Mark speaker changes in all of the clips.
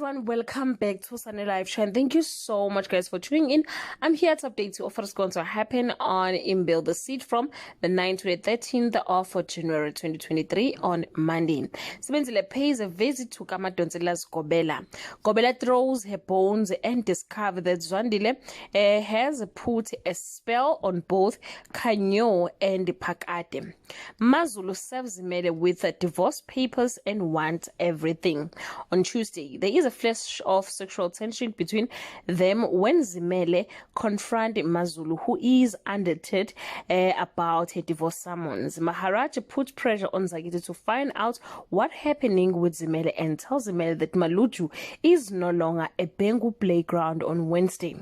Speaker 1: everyone, welcome back to Sunday Live Show, and thank you so much guys for tuning in. I'm here to update you of what's going to happen on Imbewu the seat from the 9th to the 13th of January 2023 on Monday. Mzwandile pays a visit to Kamadonsela's Gobela. Gobela throws her bones and discovers that Mzwandile has put a spell on both Kanyo and Pakate. Mazulu serves Maye with divorce papers and wants everything. On Tuesday, there is a flash of sexual tension between them when Zimele confront Mazulu, who is undeterred about her divorce summons. Maharaj put pressure on Zagite to find out what's happening with Zimele and tells Zimele that Maluju is no longer a Bengu playground on Wednesday.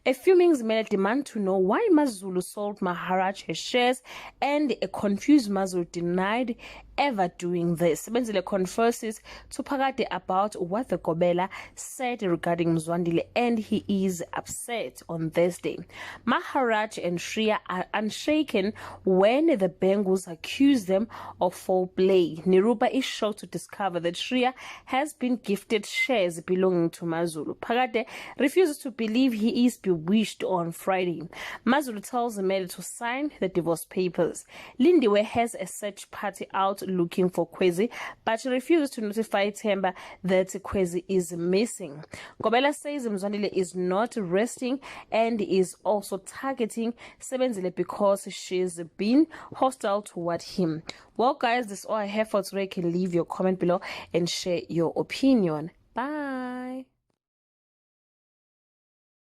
Speaker 1: A fuming Zimele demand to know why Mazulu sold Maharaj her shares, and a confused Mazulu denied ever doing this. Mzwandile confesses to Pakate about what the Gobela said regarding Mzwandile, and he is upset on Thursday. Maharaj and Shriya are unshaken when the Bengus accuse them of foul play. Nirupa is shocked to discover that Shriya has been gifted shares belonging to Mazulu. Pakate refuses to believe he is bewitched on Friday. Mazulu tells Maye to sign the divorce papers. Lindiwe has a search party out looking for Kwezi, but she refuses to notify Themba that Kwezi is missing. Gobela says Mzwandile is not resting and is also targeting Mzwandile because she's been hostile toward him. Well guys, this is all I have for today. You can leave your comment below and share your opinion. Bye.